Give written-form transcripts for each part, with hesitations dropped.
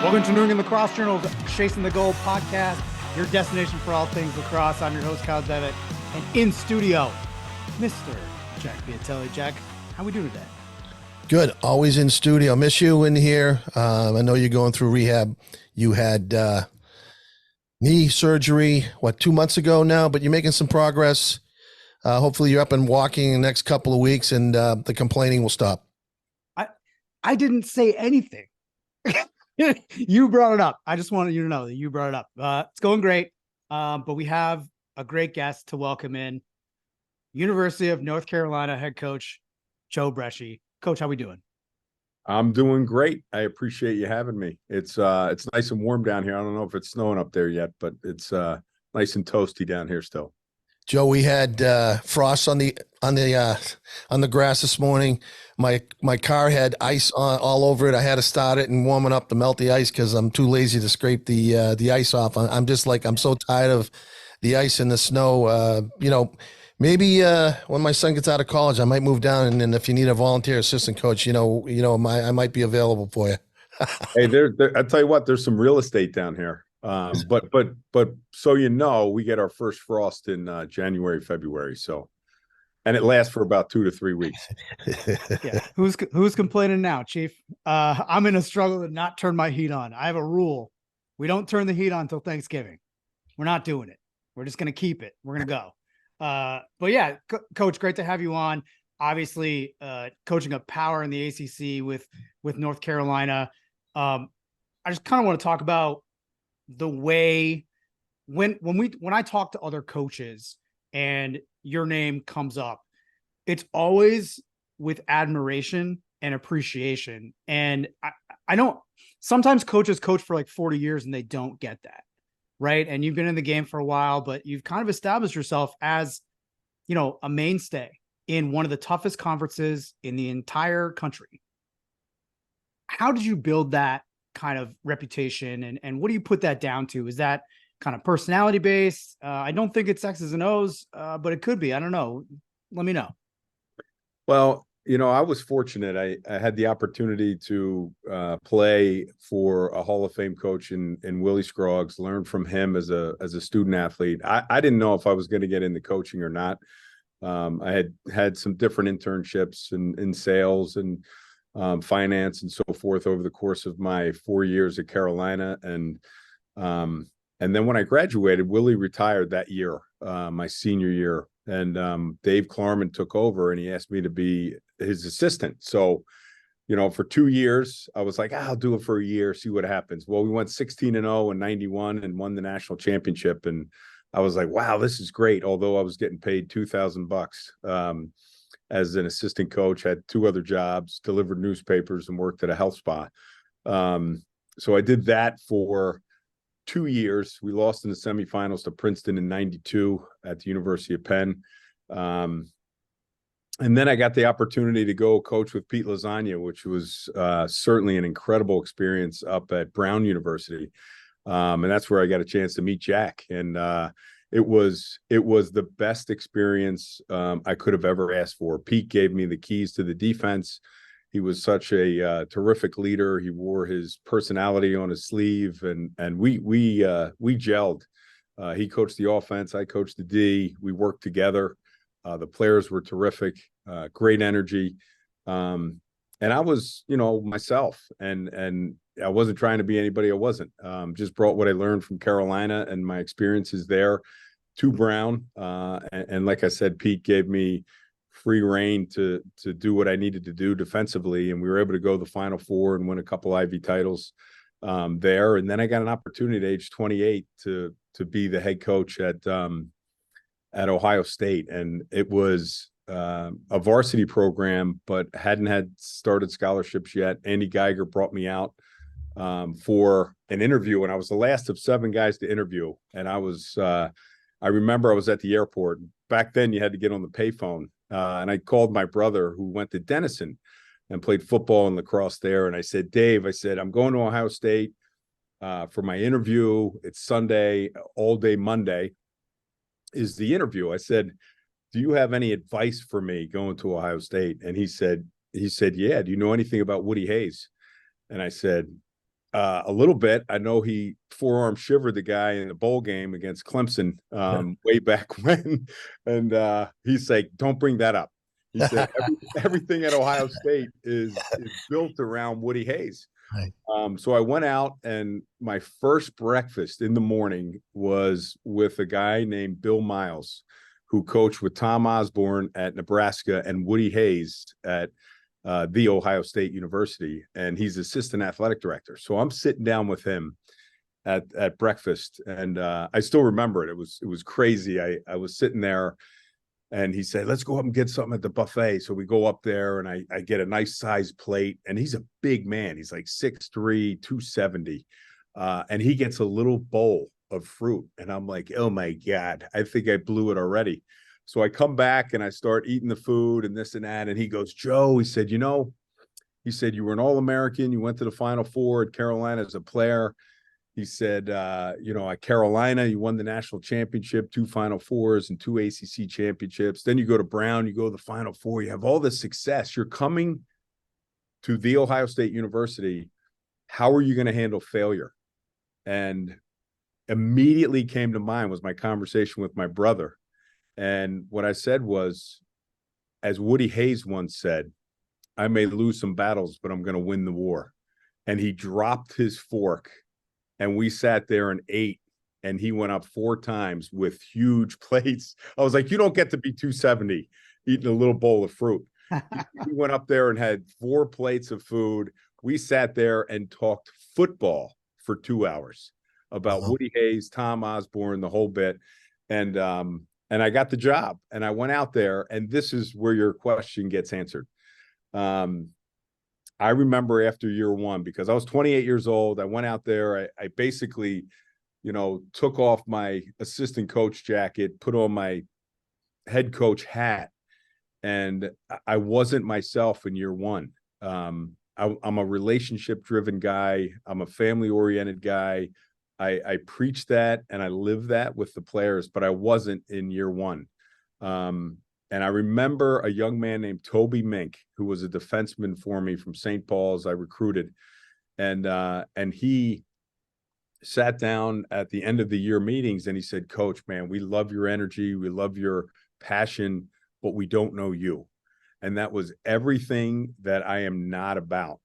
Welcome to New England Lacrosse Journal's Chasing the Goal podcast, your destination for all things lacrosse. I'm your host, Kyle Devitt, and in studio, Mr. Jack Biatelli. Jack, how we doing today? Good. Always in studio. Miss you in here. I know you're going through rehab. You had knee surgery, 2 months ago now, but you're making some progress. Hopefully you're up and walking in the next couple of weeks and the complaining will stop. I didn't say anything. You brought it up. I just wanted you to know that you brought it up. It's going great. But we have a great guest to welcome in. University of North Carolina head coach, Joe Breschi. Coach, how we doing? I'm doing great. I appreciate you having me. It's nice and warm down here. I don't know if it's snowing up there yet, but it's nice and toasty down here still. Joe, we had frost on the grass this morning. My car had ice all over it. I had to start it and warm it up to melt the ice because I'm too lazy to scrape the ice off. I'm just like, I'm so tired of the ice and the snow. Maybe when my son gets out of college, I might move down, and then if you need a volunteer assistant coach, I might be available for you. Hey, I tell you what, there's some real estate down here. But so we get our first frost in January, February. And it lasts for about 2 to 3 weeks. Yeah. Who's complaining now, Chief? I'm in a struggle to not turn my heat on. I have a rule. We don't turn the heat on until Thanksgiving. We're not doing it. We're just going to keep it. We're going to go. But yeah, Coach, great to have you on. Obviously, coaching up power in the ACC with North Carolina. I just kind of want to talk about the way when I talk to other coaches and your name comes up, it's always with admiration and appreciation. And I don't, sometimes coaches coach for like 40 years and they don't get that. Right. And you've been in the game for a while, but you've kind of established yourself as, a mainstay in one of the toughest conferences in the entire country. How did you build that kind of reputation, and what do you put that down to? Is that kind of personality based? I don't think it's X's and O's, but it could be. I don't know. Let me know. Well, I was fortunate. I had the opportunity to play for a Hall of Fame coach in Willie Scroggs, learn from him as a student athlete. I didn't know if I was going to get into coaching or not. I had some different internships in sales and finance and so forth over the course of my 4 years at Carolina. And then when I graduated, Willie retired that year, my senior year. And Dave Klarman took over and he asked me to be his assistant. So, for 2 years, I was like, I'll do it for a year, see what happens. Well, we went 16-0 in 91 and won the national championship. And I was like, wow, this is great. Although I was getting paid $2,000 as an assistant coach, had 2 other jobs, delivered newspapers and worked at a health spa. So I did that for 2 years. We lost in the semifinals to Princeton in 92 at the University of Penn. And then I got the opportunity to go coach with Pete Lasagna, which was certainly an incredible experience up at Brown University. And that's where I got a chance to meet Jack. And it was the best experience I could have ever asked for. Pete gave me the keys to the defense. He was such a terrific leader. He wore his personality on his sleeve, and we gelled. He coached the offense. I coached the D. We worked together. The players were terrific, great energy. And I was, myself, and I wasn't trying to be anybody I wasn't. Just brought what I learned from Carolina and my experiences there to Brown. And like I said, Pete gave me free reign to do what I needed to do defensively. And we were able to go to the Final Four and win a couple Ivy titles there. And then I got an opportunity at age 28 to be the head coach at Ohio State. And it was a varsity program, but hadn't had started scholarships yet. Andy Geiger brought me out for an interview, and I was the last of 7 guys to interview. And I remember I was at the airport. Back then you had to get on the payphone. And I called my brother who went to Denison and played football and lacrosse there. And I said, Dave, I'm going to Ohio State for my interview. It's Sunday, all day Monday is the interview. I said, do you have any advice for me going to Ohio State? And he said, yeah. Do you know anything about Woody Hayes? And I said, A little bit. I know he forearm shivered the guy in the bowl game against Clemson way back when, and he's like, "Don't bring that up." He said, "Everything at Ohio State is built around Woody Hayes." Right. So I went out, and my first breakfast in the morning was with a guy named Bill Miles, who coached with Tom Osborne at Nebraska and Woody Hayes at the Ohio State University, and he's assistant athletic director. So I'm sitting down with him at breakfast, and I still remember it. It was crazy. I was sitting there, and he said, "Let's go up and get something at the buffet." So we go up there, and I get a nice sized plate, and he's a big man. He's like 6'3", 270, and he gets a little bowl of fruit, and I'm like, "Oh my God, I think I blew it already." So I come back and I start eating the food and this and that. And he goes, "Joe," he said, he said, "You were an All-American. You went to the Final Four at Carolina as a player." He said, "At Carolina, you won the national championship, 2 Final Fours and 2 ACC championships. Then you go to Brown, you go to the Final Four. You have all this success. You're coming to the Ohio State University. How are you going to handle failure?" And immediately came to mind was my conversation with my brother. And what I said was, as Woody Hayes once said, "I may lose some battles, but I'm going to win the war." And he dropped his fork, and we sat there and ate, and he went up 4 times with huge plates. I was like, "You don't get to be 270 eating a little bowl of fruit." He went up there and had 4 plates of food. We sat there and talked football for 2 hours about Woody Hayes, Tom Osborne, the whole bit. And I got the job, and I went out there, and this is where your question gets answered. I remember after year 1, because I was 28 years old, I went out there. I basically, took off my assistant coach jacket, put on my head coach hat, and I wasn't myself in year 1. I'm a relationship-driven guy. I'm a family-oriented guy. I preach that and I live that with the players, but I wasn't in year 1. And I remember a young man named Toby Mink, who was a defenseman for me from St. Paul's. I recruited, and he sat down at the end of the year meetings and he said, "Coach, man, we love your energy. We love your passion, but we don't know you." And that was everything that I am not about.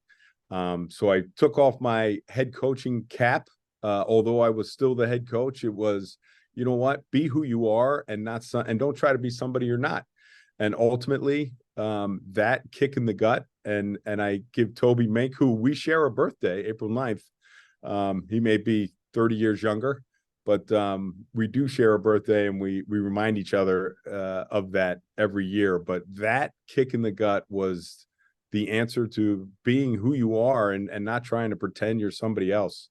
So I took off my head coaching cap. Although I was still the head coach, it was, you know what, be who you are and and don't try to be somebody you're not. And ultimately, that kick in the gut, and I give Toby Mink, who we share a birthday, April 9th. He may be 30 years younger, but we do share a birthday, and we remind each other of that every year. But that kick in the gut was the answer to being who you are and not trying to pretend you're somebody else.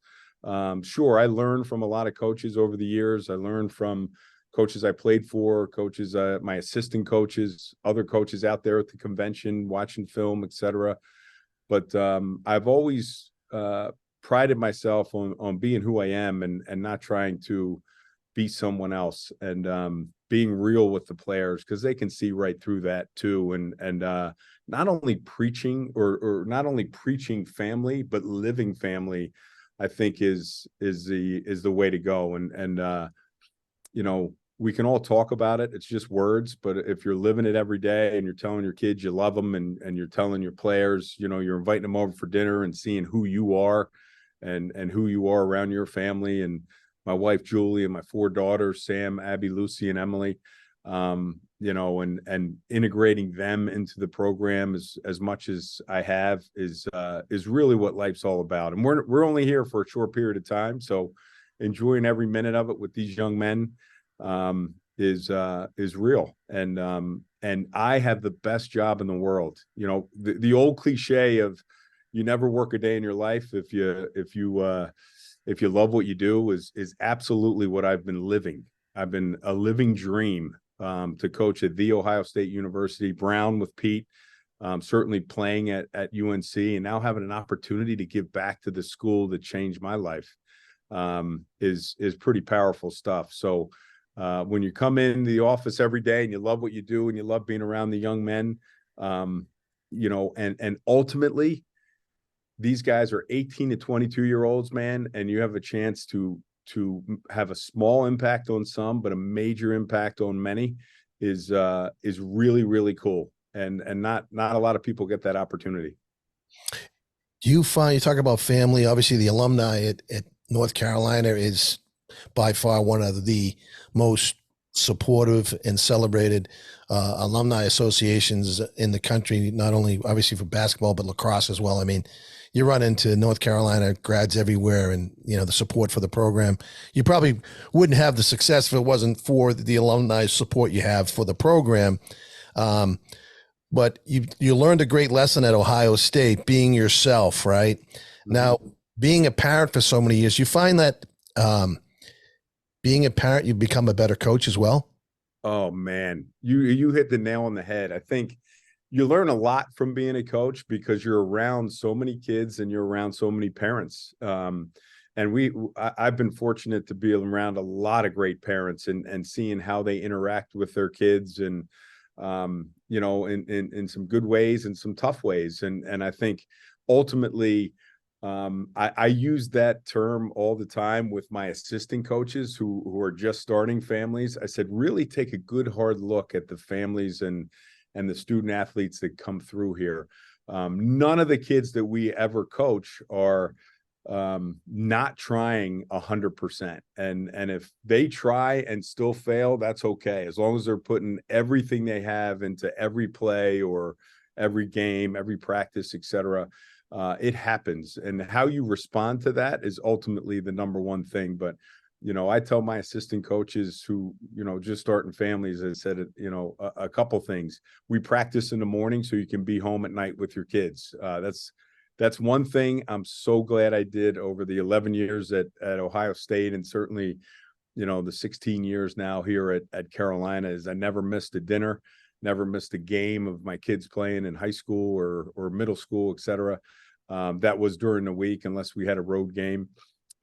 Sure, I learned from a lot of coaches over the years. I learned from coaches I played for, coaches, my assistant coaches, other coaches out there at the convention, watching film, etc. But I've always prided myself on being who I am and not trying to be someone else, and being real with the players, because they can see right through that too. And not only preaching or not only preaching family, but living family, I think is the way to go. And we can all talk about it. It's just words, but if you're living it every day and you're telling your kids you love them, and you're telling your players, you're inviting them over for dinner and seeing who you are and who you are around your family. And my wife, Julie, and my 4 daughters, Sam, Abby, Lucy, and Emily, and integrating them into the program as much as I have is really what life's all about. And we're only here for a short period of time, so enjoying every minute of it with these young men is real. And I have the best job in the world. The old cliche of you never work a day in your life if you love what you do is absolutely what I've been living. I've been a living dream to coach at the Ohio State University, Brown with Pete, certainly playing at UNC, and now having an opportunity to give back to the school that changed my life is pretty powerful stuff. So when you come in the office every day and you love what you do and you love being around the young men, and ultimately these guys are 18 to 22-year-olds, man, and you have a chance to have a small impact on some, but a major impact on many is really, really cool. And not a lot of people get that opportunity. Do you find, you talk about family, obviously the alumni at North Carolina is by far one of the most supportive and celebrated alumni associations in the country, not only obviously for basketball, but lacrosse as well. I mean, you run into North Carolina grads everywhere, and, you know, the support for the program. You probably wouldn't have the success if it wasn't for the alumni support you have for the program. But you learned a great lesson at Ohio State, being yourself, right? Mm-hmm. Now, being a parent for so many years, you find that being a parent, you become a better coach as well? Oh, man, you hit the nail on the head. I think you learn a lot from being a coach because you're around so many kids and you're around so many parents. And I've been fortunate to be around a lot of great parents and seeing how they interact with their kids, and you know, in some good ways and some tough ways. And I think ultimately, I use that term all the time with my assistant coaches who are just starting families. I said, really take a good hard look at the families and the student athletes that come through here. None of the kids that we ever coach are not trying 100%. And if they try and still fail, that's okay. As long as they're putting everything they have into every play or every game, every practice, etc. It happens. And how you respond to that is ultimately the number one thing. But, you know, I tell my assistant coaches who, you know, just starting families, I said, you know, a couple things. We practice in the morning so you can be home at night with your kids. That's one thing I'm so glad I did over the 11 years at Ohio State, and certainly, you know, the 16 years now here at Carolina, is I never missed a dinner, never missed a game of my kids playing in high school or middle school, etc. That was during the week, unless we had a road game.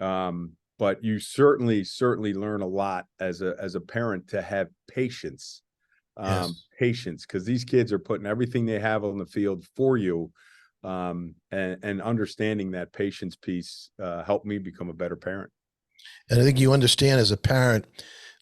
But you certainly learn a lot as a parent to have patience, patience, because these kids are putting everything they have on the field for you. And understanding that patience piece helped me become a better parent. And I think you understand as a parent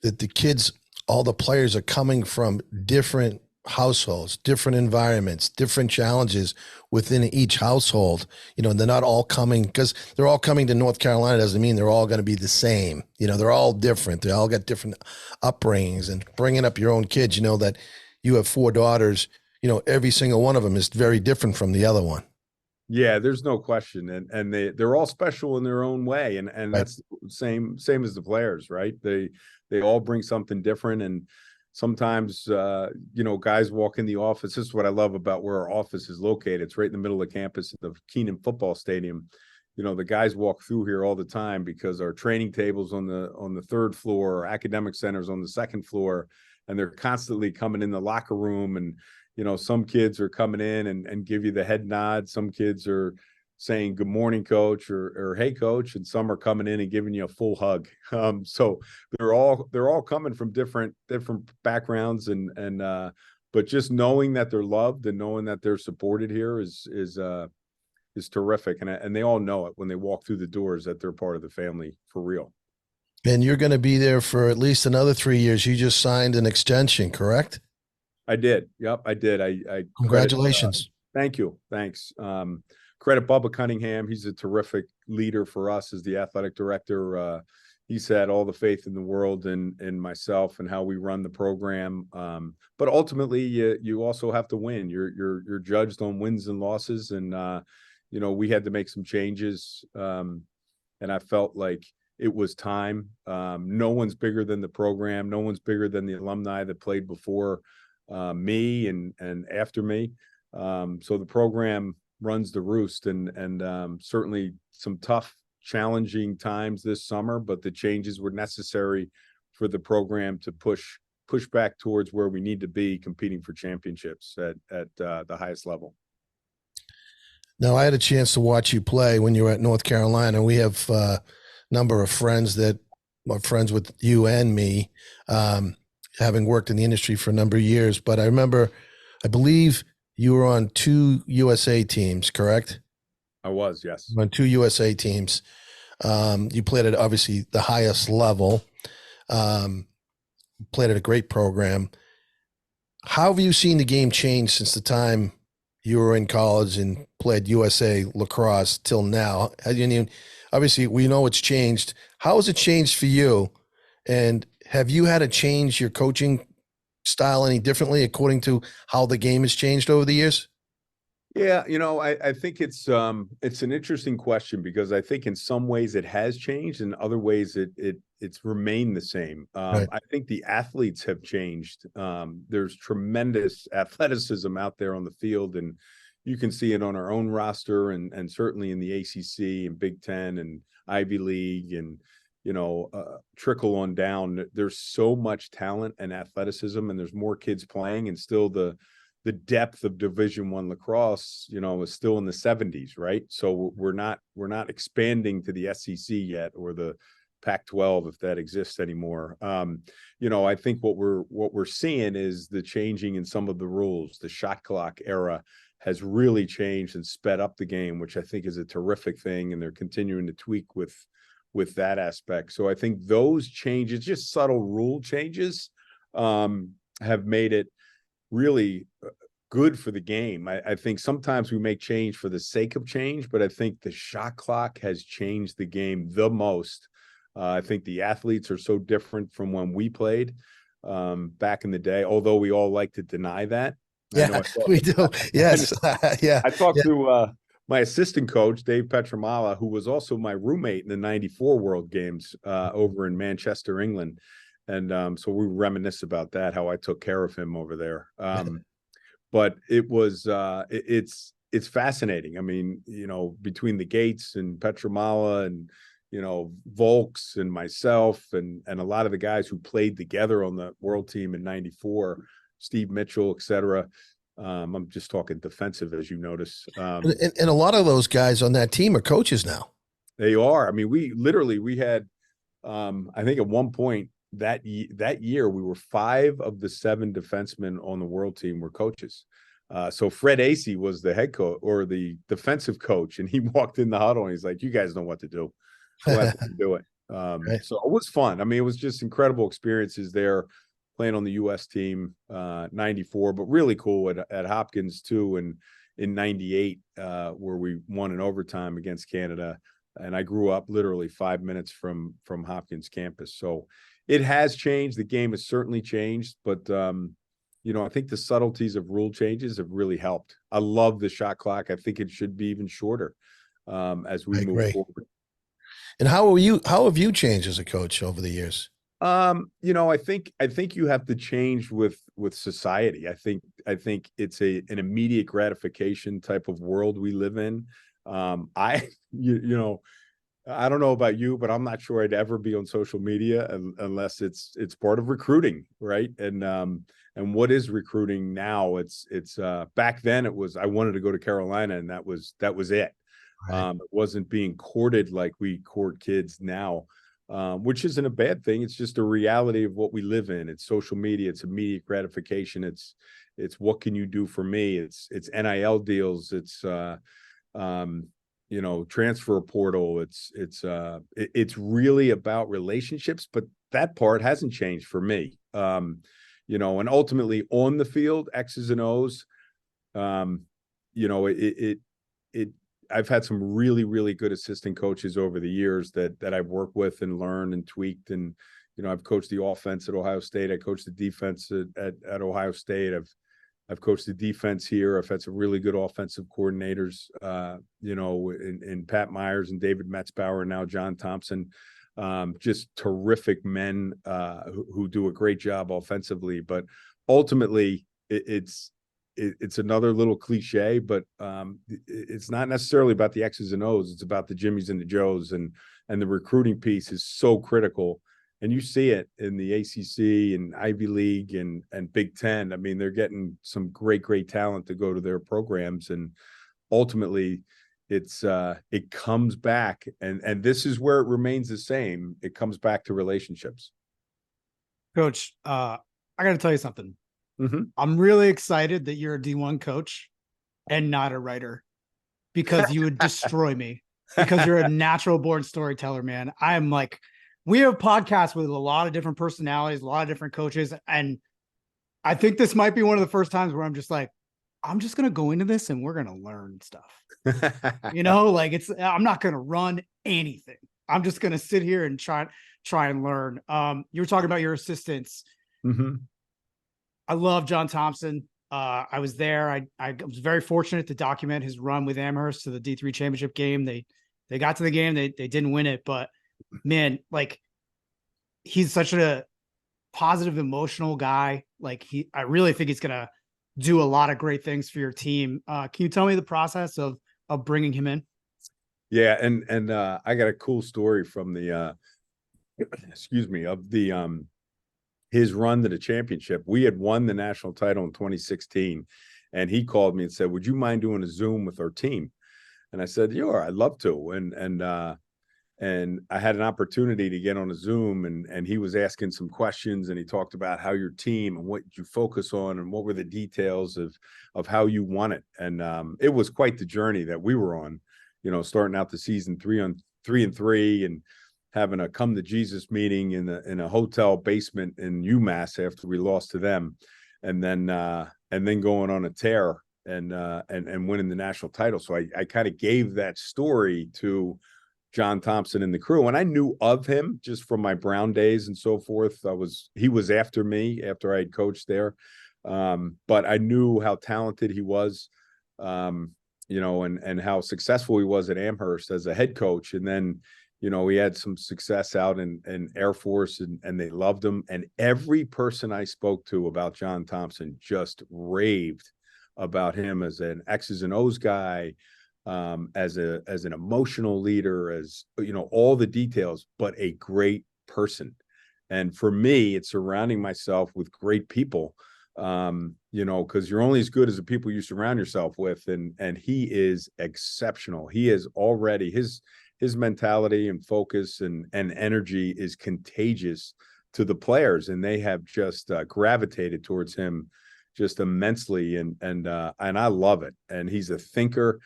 that the kids, all the players are coming from different households, different environments, different challenges within each household. You know, and they're not all coming, because they're all coming to North Carolina doesn't mean they're all going to be the same. You know, they're all different. They all got different upbringings. And bringing up your own kids, you know, that you have 4 daughters, you know, every single one of them is very different from the other one. Yeah, there's no question. And they're all special in their own way. And Right. That's same as the players, right? They all bring something different. And sometimes, you know, guys walk in the office. This is what I love about where our office is located. It's right in the middle of the campus at the Keenan football stadium. You know, the guys walk through here all the time because our training tables on the 3rd floor, our academic centers on the 2nd floor, and they're constantly coming in the locker room. And you know, some kids are coming in and give you the head nod. Some kids are saying, good morning, coach, or hey, coach. And some are coming in and giving you a full hug. So they're all coming from different backgrounds. But just knowing that they're loved and knowing that they're supported here is terrific. And they all know it when they walk through the doors that they're part of the family for real. And you're going to be there for at least another 3 years. You just signed an extension, correct? I did. Yep, I did. I Congratulations. Thank you. Thanks. Credit Bubba Cunningham. He's a terrific leader for us as the athletic director. He's had all the faith in the world in myself and how we run the program. But ultimately, you also have to win. You're judged on wins and losses, and you know, we had to make some changes. And I felt like it was time. No one's bigger than the program. No one's bigger than the alumni that played before me and after me. So the program runs the roost, and certainly some tough, challenging times this summer, but the changes were necessary for the program to push back towards where we need to be, competing for championships at the highest level. Now, I had a chance to watch you play when you were at North Carolina. We have a number of friends that are friends with you and me, having worked in the industry for a number of years. But I believe you were on 2 USA teams, correct? I was, yes. On 2 USA teams. You played at obviously the highest level. Played at a great program. How have you seen the game change since the time you were in college and played USA lacrosse till now? Obviously, we know it's changed. How has it changed for you? And have you had to change your coaching style any differently according to how the game has changed over the years? Yeah, I think it's an interesting question because I think in some ways it has changed, in other ways it's remained the same. Right. I think the athletes have changed. There's tremendous athleticism out there on the field, and you can see it on our own roster and certainly in the ACC and Big Ten and Ivy League and trickle on down. There's so much talent and athleticism, and there's more kids playing, and still the depth of Division I lacrosse, is still in the 70s, right? So we're not expanding to the SEC yet, or the Pac-12, if that exists anymore. I think what we're seeing is the changing in some of the rules. The shot clock era has really changed and sped up the game, which I think is a terrific thing, and they're continuing to tweak with that aspect. So I think those changes, just subtle rule changes, have made it really good for the game. I think sometimes we make change for the sake of change, but I think the shot clock has changed the game the most. I think the athletes are so different from when we played back in the day, although we all like to deny that. Yeah, we do. Yes. Yeah. I talked to my assistant coach, Dave Petramala, who was also my roommate in the 94 World Games over in Manchester, England. And so we reminisce about that, how I took care of him over there. But it was it's fascinating. I mean, between the Gates and Petramala and Volks and myself and a lot of the guys who played together on the world team in 94, Steve Mitchell, et cetera. I'm just talking defensive, as you notice. And a lot of those guys on that team are coaches now. They are. I mean, we had I think at one point that year we were 5 of the 7 defensemen on the world team were coaches. So Fred Acey was the head coach or the defensive coach, and he walked in the huddle and he's like, "You guys know what to do. Go ahead and do it." Right. So it was fun. I mean, it was just incredible experiences there, playing on the U.S. team 94, but really cool at Hopkins too, and in 98 where we won in overtime against Canada. And I grew up literally 5 minutes from Hopkins campus. So it has changed. The game has certainly changed, but I think the subtleties of rule changes have really helped. I love the shot clock. I think it should be even shorter as we move forward. And how have you changed as a coach over the years? I think you have to change with society. I think it's an immediate gratification type of world we live in. I don't know about you, but I'm not sure I'd ever be on social media unless it's part of recruiting, right? And what is recruiting now? It's back then it was I wanted to go to Carolina, and that was it. Right. It wasn't being courted like we court kids now, which isn't a bad thing. It's just a reality of what we live in. It's social media. It's immediate gratification. It's what can you do for me? It's NIL deals. It's transfer portal. It's really about relationships, but that part hasn't changed for me. And ultimately on the field, X's and O's, I've had some really, really good assistant coaches over the years that I've worked with and learned and tweaked. And, I've coached the offense at Ohio State. I coached the defense at Ohio State. I've coached the defense here. I've had some really good offensive coordinators, in Pat Myers and David Metzbauer, and now John Thompson. Just terrific men who do a great job offensively. But ultimately, it's another little cliche, but it's not necessarily about the X's and O's. It's about the Jimmies and the Joes, and the recruiting piece is so critical. And you see it in the ACC and Ivy League and Big Ten. I mean, they're getting some great talent to go to their programs, and ultimately, it comes back, and this is where it remains the same. It comes back to relationships. Coach, I got to tell you something. Mm-hmm. I'm really excited that you're a D1 coach and not a writer, because you would destroy me because you're a natural born storyteller, man. I'm like, we have podcasts with a lot of different personalities, a lot of different coaches. And I think this might be one of the first times where I'm just like, I'm just going to go into this and we're going to learn stuff. Like I'm not going to run anything. I'm just going to sit here and try and learn. You were talking about your assistants. Mm-hmm. I love John Thompson. I was there. I was very fortunate to document his run with Amherst to the D3 championship game. They got to the game. They didn't win it, but man, like he's such a positive, emotional guy. Like I really think he's going to do a lot of great things for your team. Can you tell me the process of bringing him in? Yeah. And I got a cool story from the, excuse me, of the, his run to the championship. We had won the national title in 2016, and he called me and said, "Would you mind doing a Zoom with our team?" And I said, "Yeah, I'd love to." And I had an opportunity to get on a Zoom, and he was asking some questions, and he talked about how your team and what you focus on and what were the details of how you won it. And it was quite the journey that we were on, starting out the season 3-3 and having a come to Jesus meeting in a hotel basement in UMass after we lost to them, and then going on a tear and winning the national title. So I kind of gave that story to John Thompson and the crew, and I knew of him just from my Brown days and so forth. He was after me after I had coached there, but I knew how talented he was, and how successful he was at Amherst as a head coach, and then. He had some success out in Air Force and they loved him. And every person I spoke to about John Thompson just raved about him as an X's and O's guy, as an emotional leader, as, all the details, but a great person. And for me, it's surrounding myself with great people, because you're only as good as the people you surround yourself with. And he is exceptional. He is already his mentality and focus and energy is contagious to the players, and they have just gravitated towards him just immensely. And I love it. And he's a thinker.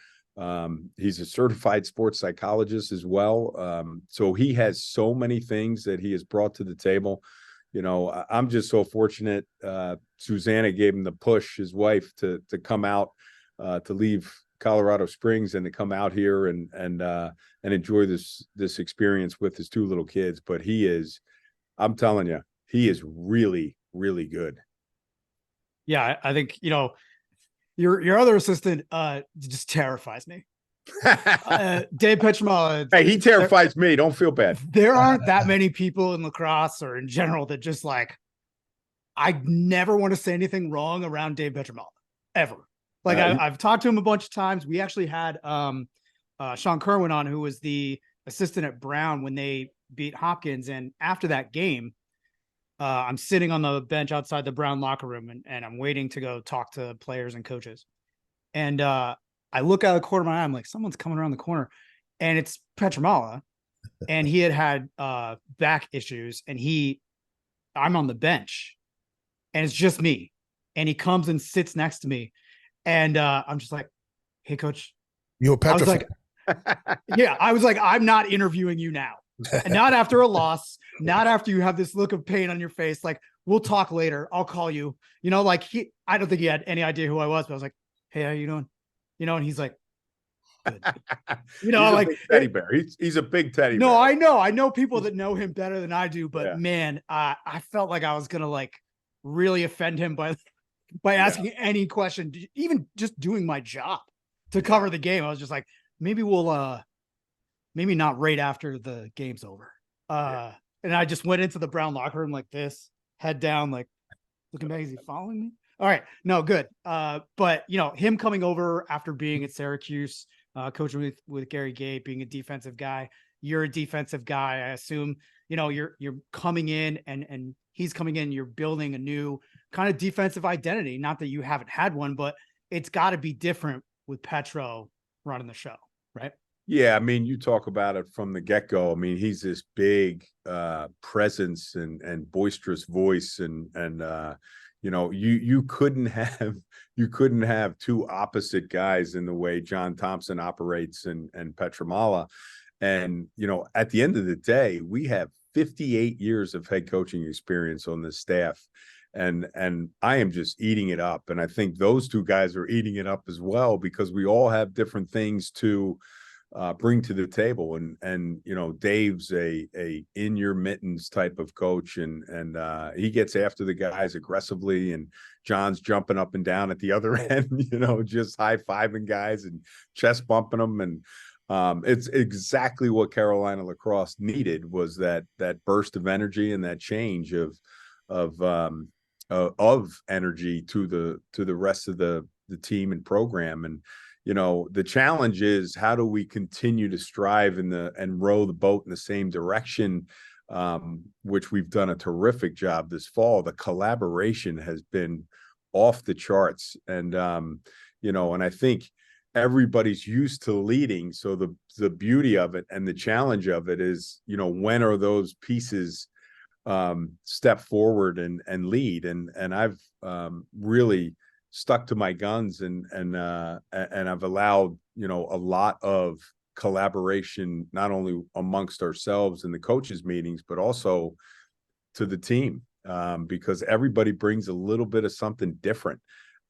He's a certified sports psychologist as well. So he has so many things that he has brought to the table. I'm just so fortunate. Susanna gave him the push, his wife, to come out, to leave Colorado Springs and to come out here and enjoy this experience with his two little kids. But I'm telling you, he is really, really good. Yeah, I think your other assistant just terrifies me. Dave Petramala. Hey, he terrifies me. Don't feel bad. There aren't that many people in lacrosse or in general that just like, I never want to say anything wrong around Dave Petramala ever. Like I've talked to him a bunch of times. We actually had Sean Kerwin on, who was the assistant at Brown when they beat Hopkins. And after that game, I'm sitting on the bench outside the Brown locker room and I'm waiting to go talk to players and coaches. And I look out of the corner of my eye. I'm like, someone's coming around the corner, and it's Petramala. And he had back issues, and I'm on the bench, and it's just me. And he comes and sits next to me. And I'm just like, "Hey, coach." You're petrified. I was like, I'm not interviewing you now. And not after a loss, not after you have this look of pain on your face. Like, we'll talk later. I'll call you. I don't think he had any idea who I was, but I was like, "Hey, how you doing?" And he's like, "Good." He's like a big teddy bear. He's a big teddy bear. No, I know people that know him better than I do, but man, I felt like I was going to like really offend him by asking any question, even just doing my job to cover the game. I was just like, maybe we'll, maybe not right after the game's over. And I just went into the Brown locker room like this, head down, like looking back. Is he following me? All right. No, good. But him coming over after being at Syracuse, coaching with Gary Gay, being a defensive guy, you're a defensive guy. I assume, you're coming in and he's coming in, you're building a new kind of defensive identity. Not that you haven't had one, but it's got to be different with Petro running the show, right? Yeah, I mean, you talk about it from the get-go. I mean, he's this big presence and boisterous voice, and you couldn't have two opposite guys in the way John Thompson operates and Petramala. And, at the end of the day, we have 58 years of head coaching experience on this staff. And I am just eating it up. And I think those two guys are eating it up as well, because we all have different things to bring to the table. And Dave's a in your mittens type of coach, and he gets after the guys aggressively, and John's jumping up and down at the other end, just high-fiving guys and chest bumping them. And it's exactly what Carolina Lacrosse needed, was that burst of energy and that change of energy to the rest of the team and program. And the challenge is, how do we continue to strive and row the boat in the same direction, which we've done a terrific job this fall. The collaboration has been off the charts. And and I think everybody's used to leading. So the beauty of it and the challenge of it is, when are those pieces step forward and lead? And I've really stuck to my guns, and I've allowed a lot of collaboration, not only amongst ourselves in the coaches meetings, but also to the team, because everybody brings a little bit of something different.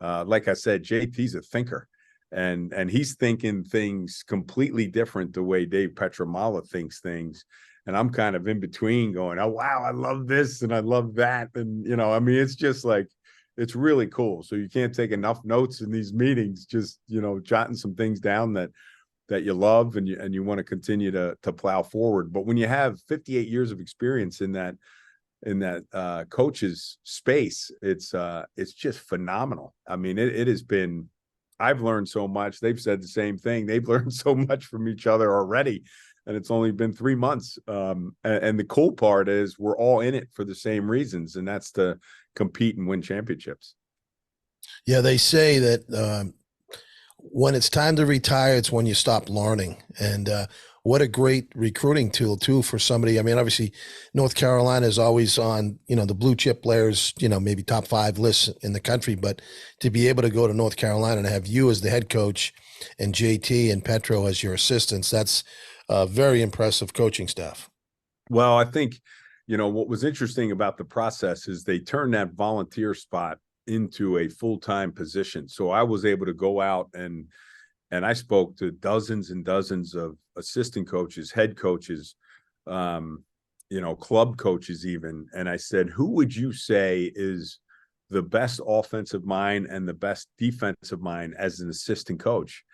Like I said, JT's a thinker, and he's thinking things completely different the way Dave Petramala thinks things. And I'm kind of in between, going, oh wow, I love this and I love that. And it's just like, it's really cool. So you can't take enough notes in these meetings, just, jotting some things down that you love and you want to continue to plow forward. But when you have 58 years of experience in that coach's space, it's just phenomenal. I mean, it has been, I've learned so much. They've said the same thing. They've learned so much from each other already. And it's only been 3 months. And the cool part is, we're all in it for the same reasons, and that's to compete and win championships. Yeah, they say that when it's time to retire, it's when you stop learning. And what a great recruiting tool too for somebody. I mean, obviously North Carolina is always on, the blue chip players, maybe top 5 lists in the country, but to be able to go to North Carolina and have you as the head coach and JT and Petro as your assistants, that's a very impressive coaching staff. Well, I think, what was interesting about the process is they turned that volunteer spot into a full-time position. So I was able to go out and I spoke to dozens and dozens of assistant coaches, head coaches, club coaches even. And I said, who would you say is the best offensive mind and the best defensive mind as an assistant coach?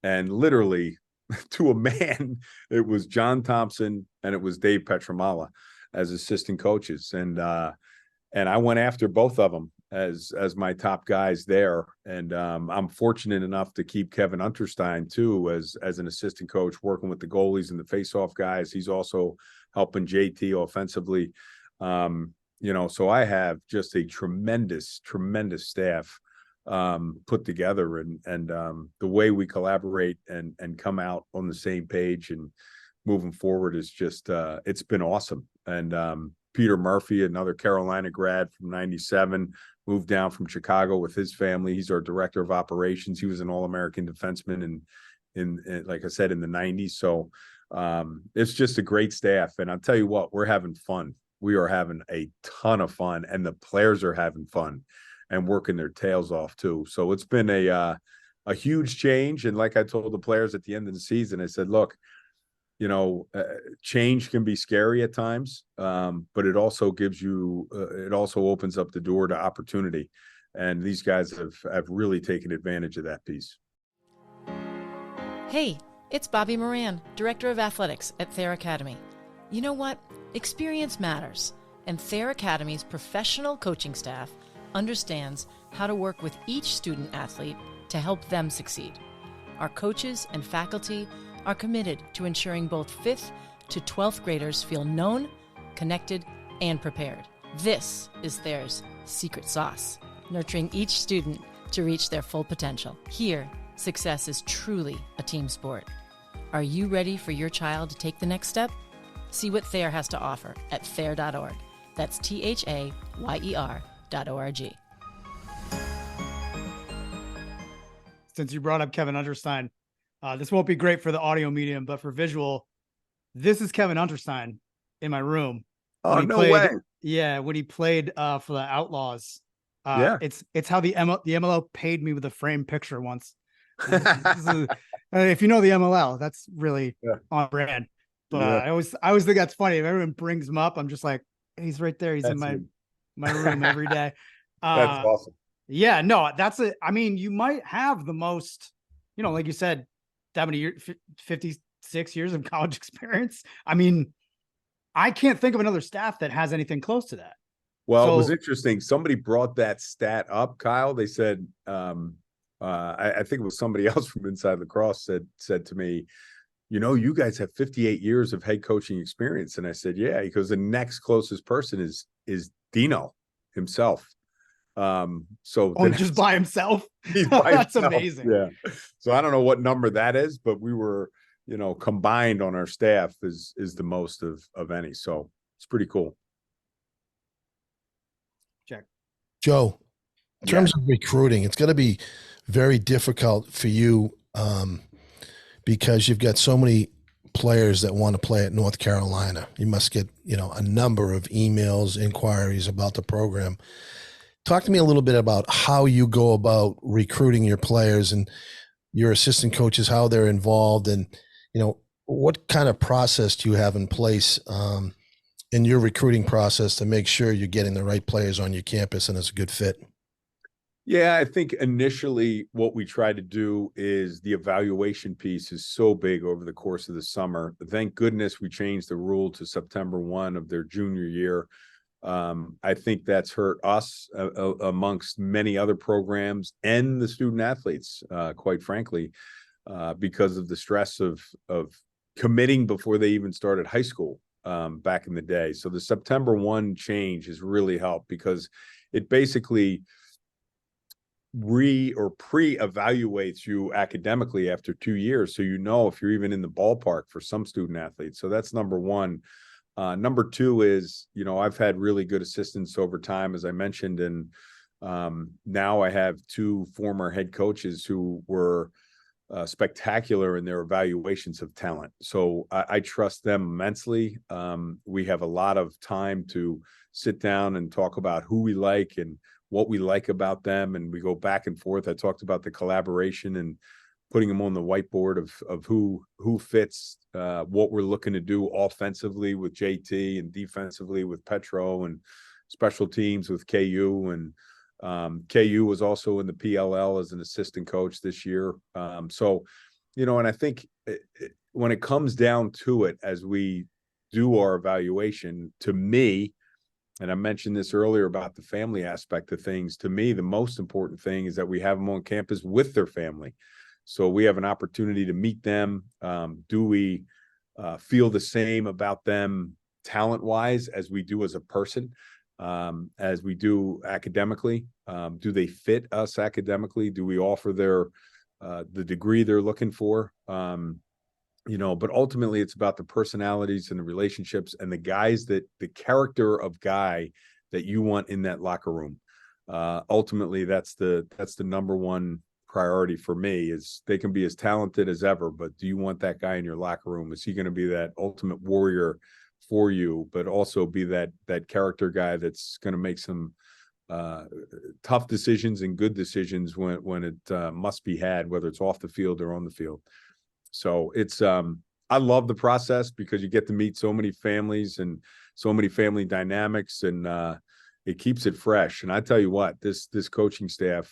And literally, to a man, it was John Thompson and it was Dave Petramala as assistant coaches. And I went after both of them as my top guys there. And I'm fortunate enough to keep Kevin Unterstein too as an assistant coach, working with the goalies and the face-off guys. He's also helping JT offensively. So I have just a tremendous staff put together, and the way we collaborate and come out on the same page and moving forward is just it's been awesome. And Peter Murphy, another Carolina grad from '97, moved down from Chicago with his family. He's our director of operations. He was an All-American defenseman in like I said, in the '90s. So it's just a great staff. And I'll tell you what, we're having fun. We are having a ton of fun, and the players are having fun and working their tails off too. So it's been a huge change. And like I told the players at the end of the season, I said, look, change can be scary at times, but it also gives you, it also opens up the door to opportunity. And these guys have really taken advantage of that piece. Hey, it's Bobby Moran, Director of Athletics at Thayer Academy. You know what? Experience matters, and Thayer Academy's professional coaching staff understands how to work with each student athlete to help them succeed. Our coaches and faculty are committed to ensuring both 5th to 12th graders feel known, connected, and prepared. This is Thayer's secret sauce, nurturing each student to reach their full potential. Here, success is truly a team sport. Are you ready for your child to take the next step? See what Thayer has to offer at thayer.org. That's THAYER.org. since you brought up Kevin Unterstein, this won't be great for the audio medium, but for visual, this is Kevin Unterstein in my room. Oh, no way. Yeah, when he played for the Outlaws. Yeah. It's how the MLL paid me with a framed picture once. If you know the MLL, that's really on brand. But I always think that's funny. If everyone brings him up, I'm just like, he's right there. He's in my room every day. That's awesome. Yeah, no, that's it. I mean, you might have the most, like you said, that many years, 56 years of college experience. I mean, I can't think of another staff that has anything close to that. Well, it was interesting. Somebody brought that stat up, Kyle. They said, I think it was somebody else from inside Lacrosse said to me, you guys have 58 years of head coaching experience. And I said, yeah, because the next closest person is Dino himself. Just by himself. That's amazing. Yeah. So I don't know what number that is, but we were, combined on our staff is the most of any. So it's pretty cool. Check. Joe, in terms of recruiting, it's going to be very difficult for you because you've got so many players that want to play at North Carolina. You must get, a number of emails, inquiries about the program. Talk to me a little bit about how you go about recruiting your players and your assistant coaches, how they're involved, and, what kind of process do you have in place in your recruiting process to make sure you're getting the right players on your campus and it's a good fit? Yeah, I think initially what we try to do is the evaluation piece is so big over the course of the summer. Thank goodness we changed the rule to September 1 of their junior year. I think that's hurt us amongst many other programs and the student athletes, quite frankly, because of the stress of committing before they even started high school back in the day. So the September 1 change has really helped because it basically pre-evaluates you academically after 2 years. So if you're even in the ballpark for some student athletes. So that's number one. Number two is, I've had really good assistants over time, as I mentioned, and now I have 2 former head coaches who were spectacular in their evaluations of talent. So I trust them immensely. We have a lot of time to sit down and talk about who we like and what we like about them. And we go back and forth. I talked about the collaboration and putting them on the whiteboard of who fits what we're looking to do offensively with JT and defensively with Petro and special teams with KU. And KU was also in the PLL as an assistant coach this year. And I think when it comes down to it, as we do our evaluation, to me, and I mentioned this earlier about the family aspect of things, to me, the most important thing is that we have them on campus with their family. So we have an opportunity to meet them. Do we feel the same about them talent-wise as we do as a person, as we do academically? Do they fit us academically? Do we offer the degree they're looking for? But ultimately it's about the personalities and the relationships and the character of guy that you want in that locker room. Ultimately that's the number one priority for me. Is they can be as talented as ever, but do you want that guy in your locker room? Is he going to be that ultimate warrior for you, but also be that character guy that's going to make some tough decisions and good decisions when it must be had, whether it's off the field or on the field. So it's I love the process because you get to meet so many families and so many family dynamics, and it keeps it fresh. And I tell you what, this coaching staff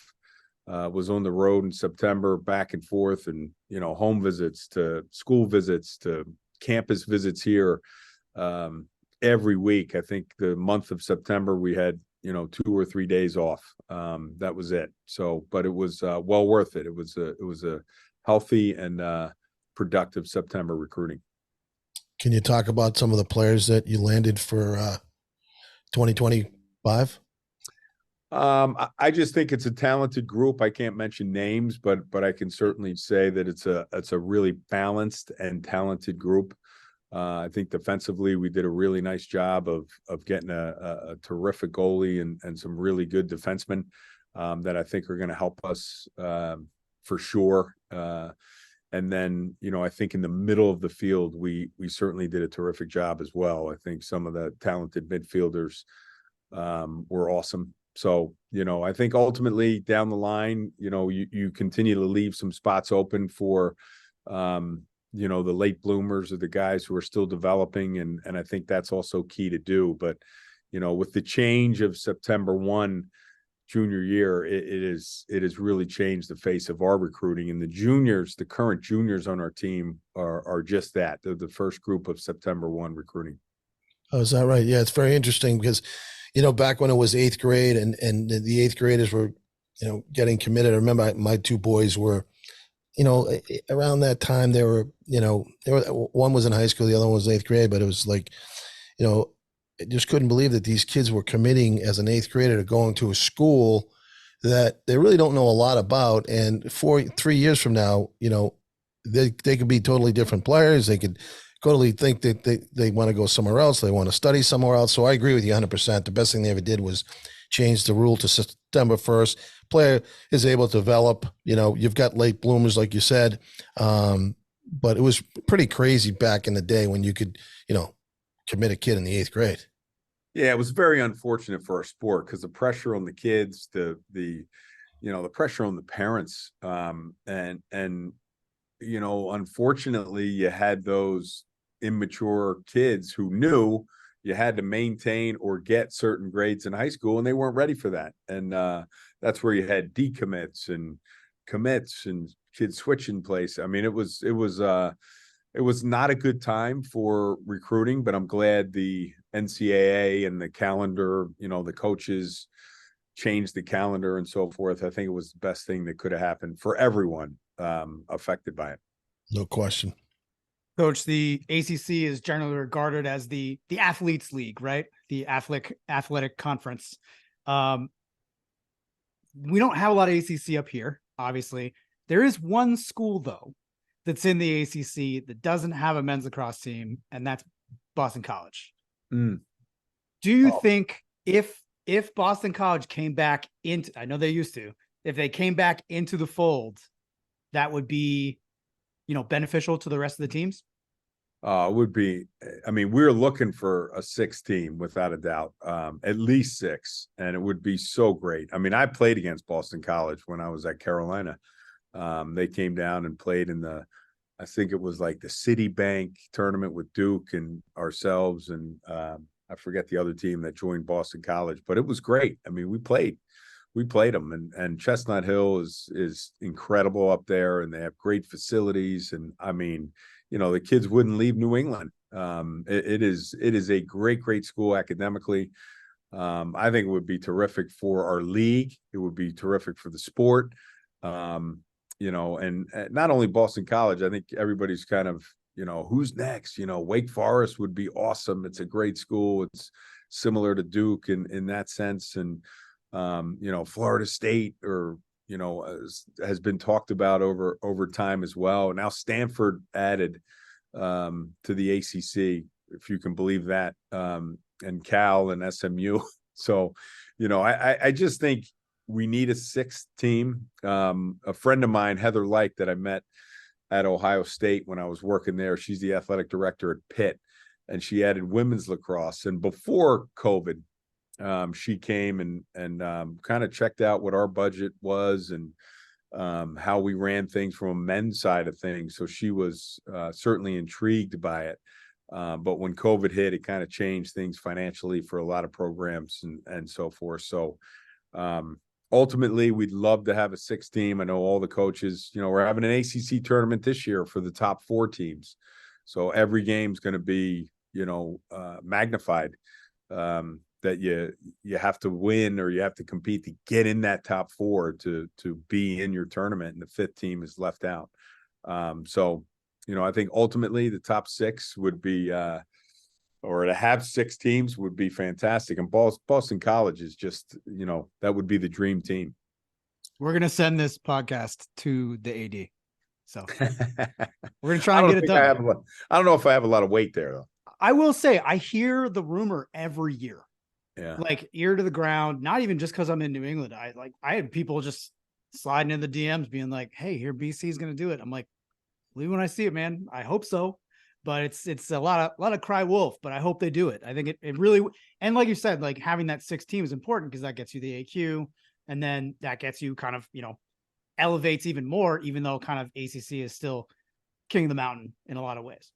was on the road in September, back and forth, and home visits to school visits to campus visits here every week. I think the month of September we had 2 or 3 days off. That was it. So, but it was well worth it. It was a healthy and productive September recruiting. Can you talk about some of the players that you landed for 2025? I just think it's a talented group. I can't mention names, but I can certainly say that it's a really balanced and talented group. I think defensively we did a really nice job of getting a terrific goalie and some really good defensemen that I think are going to help us for sure. And then, I think in the middle of the field, we certainly did a terrific job as well. I think some of the talented midfielders were awesome. So, I think ultimately down the line, you continue to leave some spots open for, the late bloomers or the guys who are still developing. And I think that's also key to do. But, with the change of September 1 junior year, it has really changed the face of our recruiting. And the current juniors on our team are just that. They're the first group of September 1 recruiting. Oh, is that right? Yeah, it's very interesting because, back when it was 8th grade and the 8th graders were, getting committed. I remember my 2 boys were, around that time they were, one was in high school, the other one was 8th grade, but it was like, I just couldn't believe that these kids were committing as an 8th grader to going to a school that they really don't know a lot about. And 3 years from now, they could be totally different players. They could totally think that they want to go somewhere else. They want to study somewhere else. So I agree with you 100%. The best thing they ever did was change the rule to September 1st. Player is able to develop, you've got late bloomers, like you said. But it was pretty crazy back in the day when you could, commit a kid in the 8th grade. Yeah, it was very unfortunate for our sport because the pressure on the kids, the pressure on the parents, and unfortunately, you had those immature kids who knew you had to maintain or get certain grades in high school, and they weren't ready for that. And that's where you had decommits and commits and kids switching place. I mean, it was not a good time for recruiting, but I'm glad the NCAA and the calendar, the coaches changed the calendar and so forth. I think it was the best thing that could have happened for everyone affected by it. No question. Coach, the ACC is generally regarded as the athletes league, right? The athletic conference. We don't have a lot of ACC up here, obviously. There is one school, though, that's in the ACC that doesn't have a men's lacrosse team, and that's Boston College. Mm. Do you think if Boston College came back into, I know they used to, if they came back into the fold, that would be, beneficial to the rest of the teams? It would be, we're looking for a 6 team without a doubt, at least 6, and it would be so great. I played against Boston College when I was at Carolina. They came down and played in I think it was like the Citibank tournament with Duke and ourselves. And I forget the other team that joined Boston College, but it was great. We played them, and Chestnut Hill is incredible up there, and they have great facilities. And the kids wouldn't leave New England. It is a great school academically. I think it would be terrific for our league. It would be terrific for the sport. And not only Boston College, I think everybody's kind of, who's next? Wake Forest would be awesome. It's a great school. It's similar to Duke in that sense. And, Florida State has been talked about over time as well. Now Stanford added to the ACC, if you can believe that, and Cal and SMU. So, I just think we need a 6th team. A friend of mine, Heather Lyke, that I met at Ohio State when I was working there, she's the athletic director at Pitt, and she added women's lacrosse. And before COVID, she came and kind of checked out what our budget was and how we ran things from a men's side of things. So she was certainly intrigued by it. But when COVID hit, it kind of changed things financially for a lot of programs and so forth. So ultimately, we'd love to have a 6 team. I know all the coaches, we're having an ACC tournament this year for the top 4 teams. So every game's going to be, magnified, that you have to win or you have to compete to get in that top 4 to be in your tournament, and the 5th team is left out. So, I think ultimately the top 6 would be, or to have 6 teams would be fantastic. And Boston College is just, that would be the dream team. We're going to send this podcast to the AD. So we're going to try and get it done. I don't know if I have a lot of weight there, though. I will say, I hear the rumor every year. Yeah. Like ear to the ground, not even just because I'm in New England. I had people just sliding in the DMs being like, hey, here BC is going to do it. I'm like, believe when I see it, man. I hope so. But it's a lot of cry wolf, but I hope they do it. I think it really, and like you said, like having that 6 team is important because that gets you the AQ, and then that gets you kind of, elevates even more, even though kind of ACC is still king of the mountain in a lot of ways.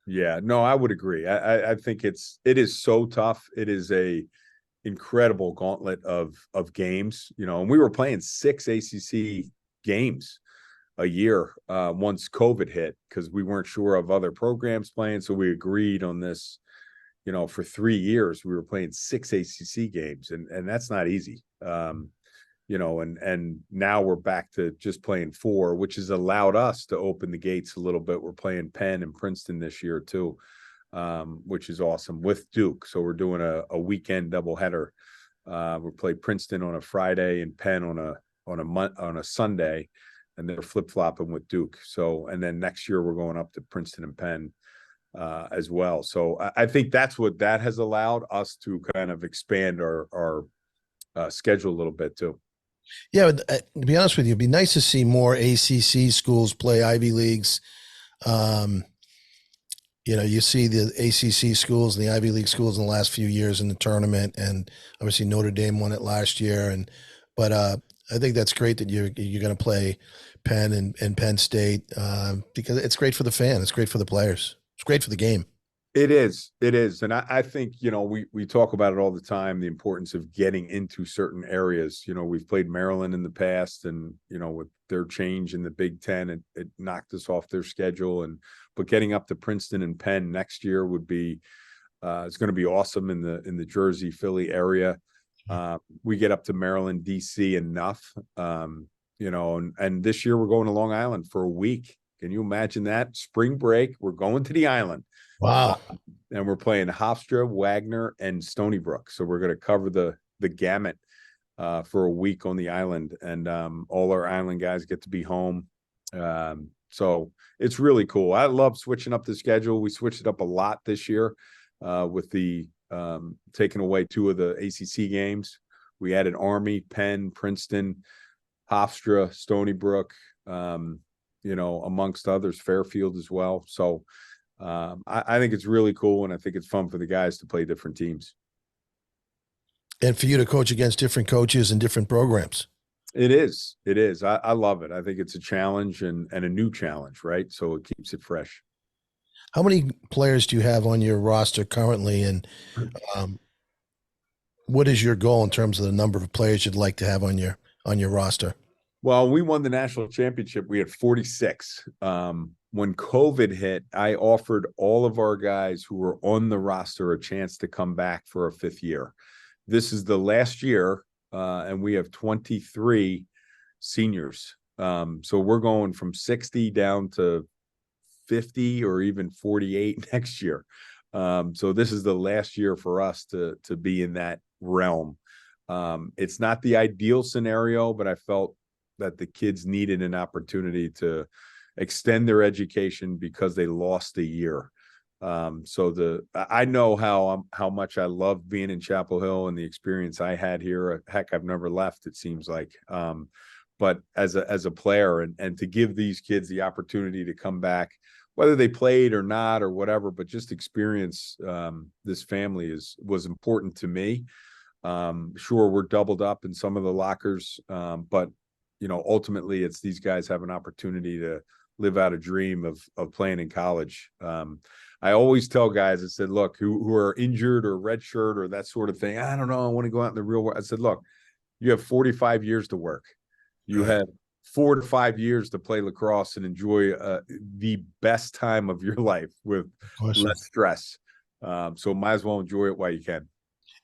Yeah, no, I would agree. I think it is so tough. It is a incredible gauntlet of games, and we were playing 6 ACC games a year once COVID hit because we weren't sure of other programs playing. So we agreed on this, for 3 years we were playing 6 ACC games, and that's not easy. And now we're back to just playing 4, which has allowed us to open the gates a little bit. We're playing Penn and Princeton this year too, which is awesome, with Duke. So we're doing a weekend doubleheader. We play Princeton on a Friday and Penn on a Sunday, and they're flip-flopping with Duke. So, and then next year we're going up to Princeton and Penn as well. So I think that's what that has allowed us to kind of expand our schedule a little bit too. Yeah, but, to be honest with you, it'd be nice to see more ACC schools play Ivy Leagues. You see the ACC schools and the Ivy League schools in the last few years in the tournament, and obviously Notre Dame won it last year. But I think that's great that you're going to play Penn and Penn State because it's great for the fan. It's great for the players. It's great for the game. It is. And I think, we talk about it all the time, the importance of getting into certain areas. We've played Maryland in the past, and, with their change in the Big Ten, it knocked us off their schedule. But getting up to Princeton and Penn next year would be, it's going to be awesome in the Jersey, Philly area. We get up to Maryland, DC enough, and this year we're going to Long Island for a week. Can you imagine that? Spring break, we're going to the island. Wow. And we're playing Hofstra, Wagner, and Stony Brook. So we're going to cover the gamut for a week on the island, and all our island guys get to be home. So it's really cool. I love switching up the schedule. We switched it up a lot this year with the taking away 2 of the ACC games. We added Army, Penn, Princeton, Hofstra, Stony Brook, amongst others, Fairfield as well. So I think it's really cool, and I think it's fun for the guys to play different teams. And for you to coach against different coaches and different programs. It is. I love it. I think it's a challenge and a new challenge, right? So it keeps it fresh. How many players do you have on your roster currently, and what is your goal in terms of the number of players you'd like to have on your roster? Well, we won the national championship. We had 46. When COVID hit, I offered all of our guys who were on the roster a chance to come back for a 5th year. This is the last year, and we have 23 seniors. So we're going from 60 down to 50 or even 48 next year. So this is the last year for us to be in that realm. It's not the ideal scenario, but I felt that the kids needed an opportunity to extend their education because they lost a year. I know how much I love being in Chapel Hill and the experience I had here. Heck, I've never left, it seems like. But as a player, and to give these kids the opportunity to come back, whether they played or not or whatever, but just experience this family was important to me. Sure, we're doubled up in some of the lockers, but ultimately it's these guys have an opportunity to live out a dream of playing in college. I always tell guys, I said, look, who are injured or redshirt or that sort of thing, I don't know, I want to go out in the real world. I said, look, you have 45 years to work. You have 4 to 5 years to play lacrosse and enjoy the best time of your life with less stress. So might as well enjoy it while you can.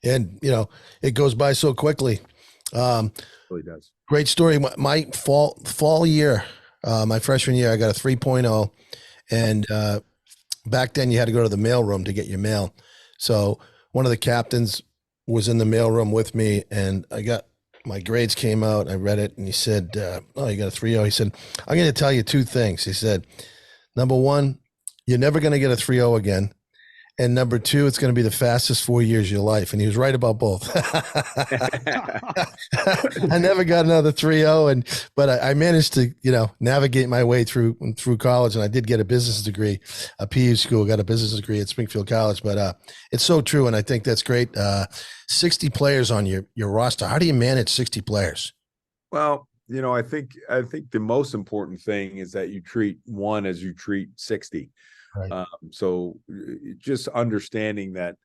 And, it goes by so quickly. It really does. Great story. My fall year, my freshman year, I got a 3.0, and back then you had to go to the mailroom to get your mail. So one of the captains was in the mailroom with me, and my grades came out. I read it, and he said, "Oh, you got a 3.0." He said, "I'm going to tell you 2 things." He said, "Number one, you're never going to get a 3.0 again, And number two, it's going to be the fastest 4 years of your life. And he was right about both. I never got another 3.0, but I managed to, navigate my way through college. And I did get a business degree, a PU school, got a business degree at Springfield College. But it's so true. And I think that's great. 60 players on your roster. How do you manage 60 players? Well, I think the most important thing is that you treat one as you treat 60. Right. So just understanding that,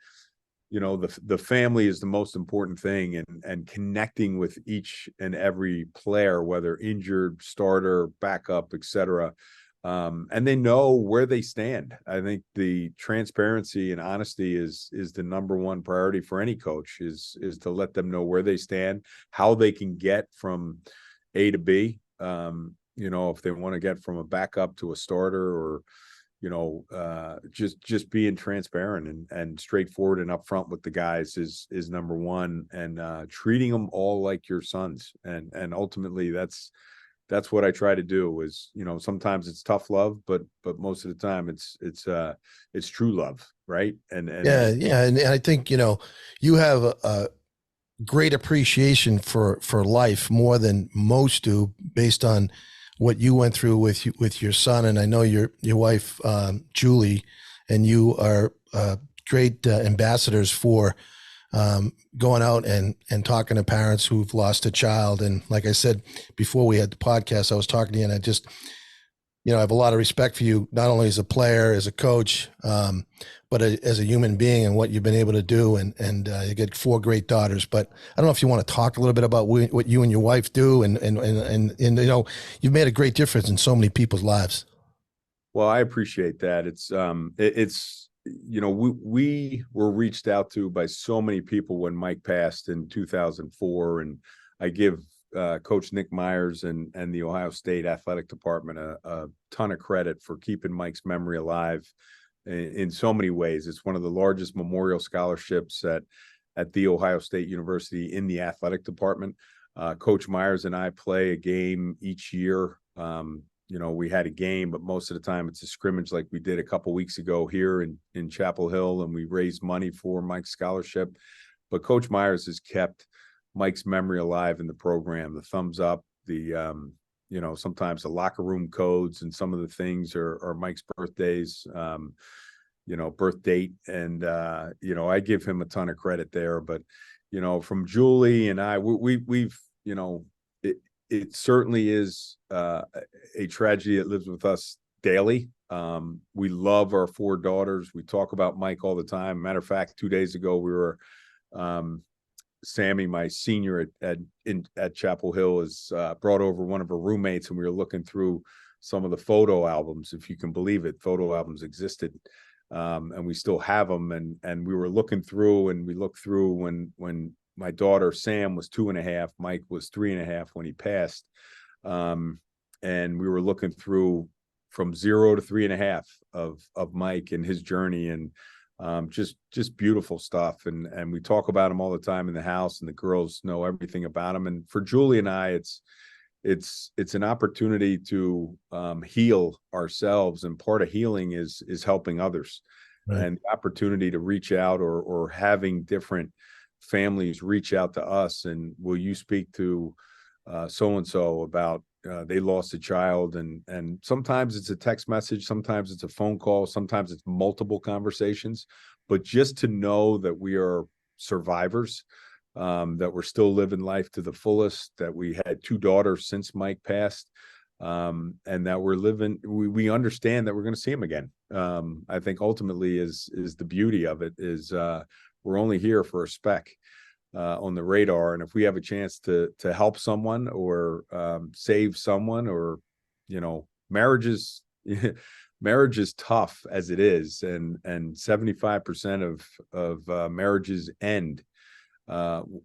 the family is the most important thing, and connecting with each and every player, whether injured, starter, backup, etc. And they know where they stand. I think the transparency and honesty is the number one priority for any coach, is to let them know where they stand, how they can get from A to B. If they want to get from a backup to a starter, or just being transparent and straightforward and upfront with the guys is number one, and treating them all like your sons. And ultimately that's what I try to do. Is, sometimes it's tough love, but most of the time it's true love. Right. And yeah. And I think, you have a great appreciation for life, more than most do, based on what you went through with your son. And I know your wife, Julie, and you are great ambassadors for going out and talking to parents who've lost a child. And like I said, before we had the podcast, I was talking to you, and I just, I have a lot of respect for you, not only as a player, as a coach, but as a human being, and what you've been able to do. And you get 4 great daughters. But I don't know if you want to talk a little bit about what you and your wife do, and you've made a great difference in so many people's lives. Well, I appreciate that. We were reached out to by so many people when Mike passed in 2004, and I give Coach Nick Myers and the Ohio State Athletic Department a ton of credit for keeping Mike's memory alive in so many ways. It's one of the largest memorial scholarships at the Ohio State University in the athletic department. Coach Myers and I play a game each year. We had a game, but most of the time it's a scrimmage, like we did a couple weeks ago here in Chapel Hill, and we raised money for Mike's scholarship. But Coach Myers has kept Mike's memory alive in the program. The thumbs up, sometimes the locker room codes, and some of the things are Mike's birthdays, birth date. And, I give him a ton of credit there. But, from Julie and I, we've it certainly is a tragedy that lives with us daily. We love our 4 daughters. We talk about Mike all the time. Matter of fact, 2 days ago, we were Sammy, my senior at Chapel Hill, has brought over one of her roommates, and we were looking through some of the photo albums. If you can believe it, photo albums existed, and we still have them. And we were looking through, and we looked through when my daughter Sam was 2.5, Mike was 3.5 when he passed, and we were looking through from 0 to 3.5 of Mike and his journey, and just beautiful stuff. And we talk about him all the time in the house, and the girls know everything about him. And for Julie and I, it's an opportunity to heal ourselves. And part of healing is helping others. Right. And the opportunity to reach out, or having different families reach out to us, and will you speak to so-and-so about they lost a child, and sometimes it's a text message, sometimes it's a phone call, sometimes it's multiple conversations, but just to know that we are survivors, that we're still living life to the fullest, that we had 2 daughters since Mike passed, and that we're living, we understand that we're going to see him again. I think ultimately is the beauty of it, is we're only here for a speck on the radar. And if we have a chance to help someone, or save someone, or, marriage is tough as it is. And 75% of marriages end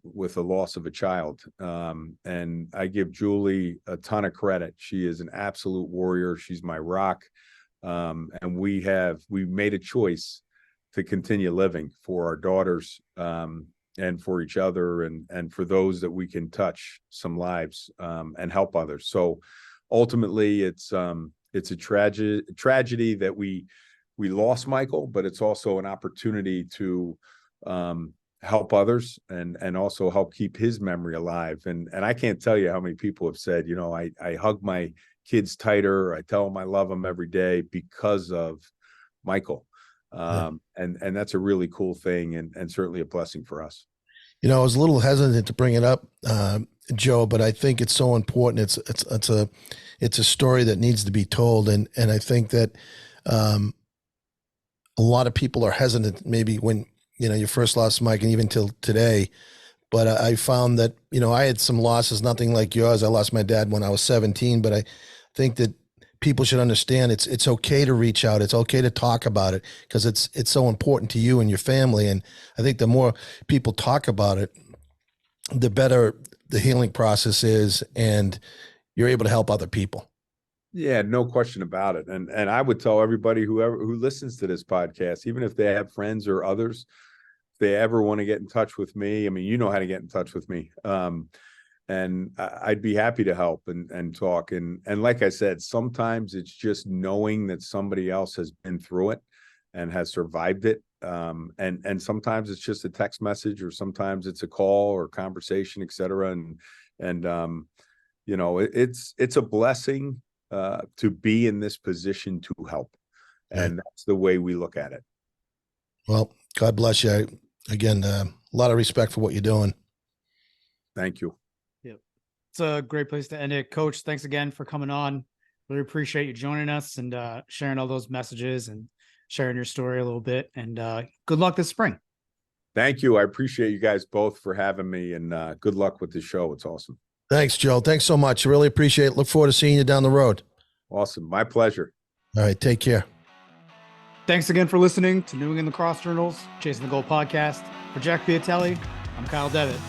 with the loss of a child. And I give Julie a ton of credit. She is an absolute warrior. She's my rock. And we made a choice to continue living for our daughters, and for each other, and for those that we can touch some lives, and help others. So ultimately it's a tragedy that we we lost Michael, but it's also an opportunity to help others and also help keep his memory alive. And I can't tell you how many people have said, you know, I hug my kids tighter. I tell them I love them every day because of Michael. And that's a really cool thing and certainly a blessing for us. You know, I was a little hesitant to bring it up, Joe, but I think it's so important. It's a story that needs to be told. And I think that a lot of people are hesitant maybe when, you know, you first lost Mike and even till today. But I found that, you know, I had some losses, nothing like yours. I lost my dad when I was 17, but I think that people should understand it's okay to reach out. It's okay to talk about it because it's so important to you and your family. And I think the more people talk about it, the better the healing process is, and you're able to help other people. Yeah, no question about it. And I would tell everybody who listens to this podcast, even if they have friends or others, if they ever want to get in touch with me, I mean, you know how to get in touch with me. And I'd be happy to help and talk. And like I said, sometimes it's just knowing that somebody else has been through it and has survived it. And sometimes it's just a text message, or sometimes it's a call or conversation, et cetera. And you know, it's a blessing to be in this position to help. And that's the way we look at it. Well, God bless you. Again, a lot of respect for what you're doing. Thank you. Yep. It's a great place to end it. Coach, thanks again for coming on. Really appreciate you joining us and sharing all those messages and sharing your story a little bit. And good luck this spring. Thank you. I appreciate you guys both for having me, and good luck with the show. It's awesome. Thanks, Joe. Thanks so much. I really appreciate it. Look forward to seeing you down the road. Awesome. My pleasure. All right. Take care. Thanks again for listening to New England Lacrosse Journal's Chasing the Goal podcast. For Jack Piatelli, I'm Kyle Devitt.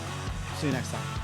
See you next time.